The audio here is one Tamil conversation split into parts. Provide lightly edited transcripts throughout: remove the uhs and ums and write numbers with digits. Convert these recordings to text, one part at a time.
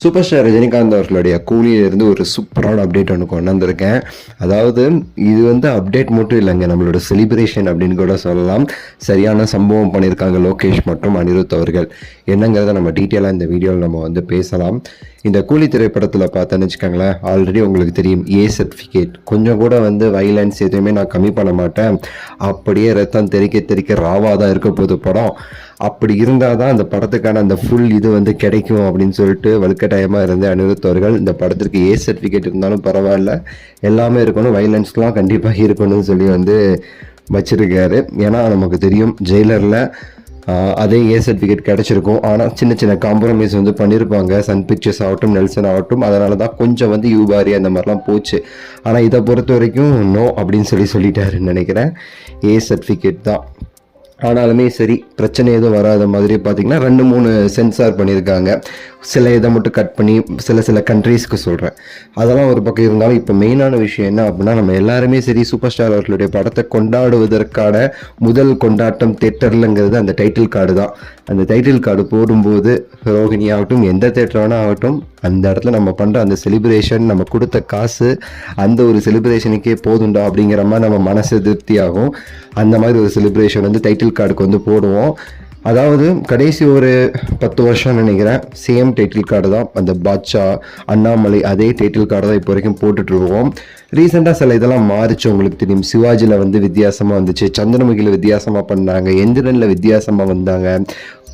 சூப்பர் ஸ்டார் ரஜினிகாந்த் அவர்களுடைய கூலியிலிருந்து ஒரு சூப்பரான அப்டேட் ஒன்று கொண்டு வந்திருக்கேன். அதாவது இது அப்டேட் மட்டும் இல்லைங்க, நம்மளோட செலிப்ரேஷன் அப்படின்னு கூட சொல்லலாம். சரியான சம்பவம் பண்ணியிருக்காங்க லோகேஷ் மற்றும் அனிருத் அவர்கள். என்னங்கிறத நம்ம டீட்டெயிலாக இந்த வீடியோவில் நம்ம பேசலாம். இந்த கூலி திரைப்படத்தில் பார்த்தேன்னு வச்சுக்கோங்களேன், ஆல்ரெடி உங்களுக்கு தெரியும் ஏ சர்டிஃபிகேட். கொஞ்சம் கூட வைலன்ஸ் எதுவுமே நான் கம்மி பண்ண மாட்டேன், அப்படியே ரத்தம் தெறிக்க தெறிக்க ராவாக தான் இருக்க போகுது படம். அப்படி இருந்தால் தான் அந்த படத்துக்கான அந்த ஃபுல் இது கிடைக்கும் அப்படின்னு சொல்லிட்டு வலுக்கட்டாயமாக இருந்து அனிருத் அவர்கள் இந்த படத்திற்கு ஏ சர்டிஃபிகேட் இருந்தாலும் பரவாயில்ல, எல்லாமே இருக்கணும், வைலன்ஸ்லாம் கண்டிப்பாக இருக்கணும்னு சொல்லி வச்சிருக்காரு. ஏன்னா நமக்கு தெரியும் ஜெயிலரில் அதே ஏ சர்டிஃபிகேட் கிடச்சிருக்கும். ஆனால் சின்ன சின்ன காம்ப்ரமைஸ் பண்ணியிருப்பாங்க, சன் பிக்சர்ஸ் ஆகட்டும் நெல்சன் ஆகட்டும். அதனால தான் கொஞ்சம் யூபாரி அந்த மாதிரிலாம் போச்சு. ஆனால் இதை பொறுத்த வரைக்கும் நோ அப்படின்னு சொல்லிட்டாருன்னு நினைக்கிறேன். ஏ சர்டிஃபிகேட் தான். ஆனாலுமே சரி, பிரச்சனை எதுவும் வராத மாதிரி பார்த்தீங்கன்னா 2-3 சென்சார் பண்ணியிருக்காங்க. சில இதை மட்டும் கட் பண்ணி சில கண்ட்ரீஸ்க்கு சொல்கிறேன். அதெல்லாம் ஒரு பக்கம் இருந்தாலும் இப்போ மெயினான விஷயம் என்ன அப்படின்னா, நம்ம எல்லாருமே சரி சூப்பர் ஸ்டார் அவர்களுடைய படத்தை கொண்டாடுவதற்கான முதல் கொண்டாட்டம் தேட்டர்லங்கிறது அந்த டைட்டில் கார்டு தான். அந்த டைட்டில் கார்டு போடும்போது ரோஹிணி ஆகட்டும், எந்த தேட்டர் வேணா ஆகட்டும், அந்த இடத்துல நம்ம பண்ணுற அந்த செலிப்ரேஷன், நம்ம கொடுத்த காசு அந்த ஒரு செலிப்ரேஷனுக்கே போதுண்டா அப்படிங்கிற மாதிரி நம்ம மனசு திருப்தி ஆகும். அந்த மாதிரி ஒரு செலிப்ரேஷன் டைட்டில் கார்டுக்கு போடுவோம். அதாவது கடைசி ஒரு 10 வருஷம் நினைக்கிறேன், சேம் டைட்டில் கார்டு தான். அந்த பாட்ஷா, அண்ணாமலை அதே டைட்டில் கார்டு தான் இப்போ வரைக்கும் போட்டுட்ருக்கோம். ரீசெண்டாக சில இதெல்லாம் மாறிச்சு, உங்களுக்கு தெரியும். சிவாஜியில் வித்தியாசமாக வந்துச்சு, சந்திரமுகியில் வித்தியாசமாக பண்ணாங்க, எந்திரனில் வித்தியாசமாக வந்தாங்க,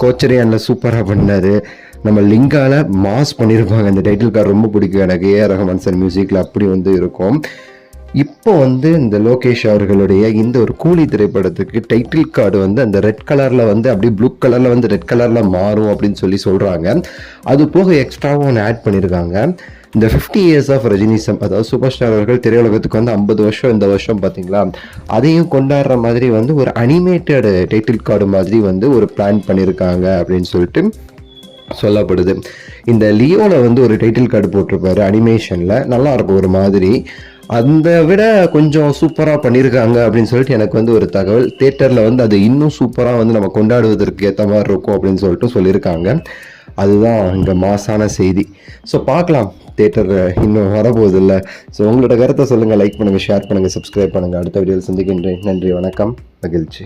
கோச்சரியானில் சூப்பராக பண்ணார், நம்ம லிங்கால மாஸ் பண்ணியிருப்பாங்க. அந்த டைட்டில் கார்டு ரொம்ப பிடிக்கும் எனக்கு. ஏஆர் ரஹ்மான் சார் மியூசிக்கில் அப்படி இருக்கும். இப்போ இந்த லோகேஷ் அவர்களுடைய இந்த ஒரு கூலி திரைப்படத்துக்கு டைட்டில் கார்டு அந்த ரெட் கலரில் அப்படியே ப்ளூ கலரில் ரெட் கலரில் மாறும் அப்படின்னு சொல்கிறாங்க. அது போக எக்ஸ்ட்ராவும் ஒன்று ஆட் பண்ணியிருக்காங்க. இந்த 50 years ஆஃப் ரஜினிசம், அதாவது சூப்பர் ஸ்டார் அவர்கள் திரையுலகத்துக்கு 50 வருஷம் இந்த வருஷம் பார்த்தீங்களா, அதையும் கொண்டாடுற மாதிரி ஒரு அனிமேட்டட் டைட்டில் கார்டு மாதிரி ஒரு பிளான் பண்ணியிருக்காங்க அப்படின்னு சொல்லிட்டு சொல்லப்படுது. இந்த லியோவில் ஒரு டைட்டில் கார்டு போட்டிருப்பாரு அனிமேஷனில், நல்லா இருக்கும் ஒரு மாதிரி. அந்த விட கொஞ்சம் சூப்பராக பண்ணியிருக்காங்க அப்படின்னு சொல்லிட்டு எனக்கு ஒரு தகவல். தேட்டரில் அது இன்னும் சூப்பராக நம்ம கொண்டாடுவதற்கு ஏற்ற மாதிரி இருக்கும் அப்படின்னு சொல்லிட்டு சொல்லியிருக்காங்க. அதுதான் இங்கே மாசான செய்தி. ஸோ பார்க்கலாம், தேட்டர் இன்னும் வரப்போகுது இல்லை. ஸோ உங்களோட கருத்தை சொல்லுங்கள், லைக் பண்ணுங்கள், ஷேர் பண்ணுங்கள், சப்ஸ்கிரைப் பண்ணுங்கள். அடுத்த வீடியோவில் சந்திக்கின்றேன். நன்றி, வணக்கம், மகிழ்ச்சி.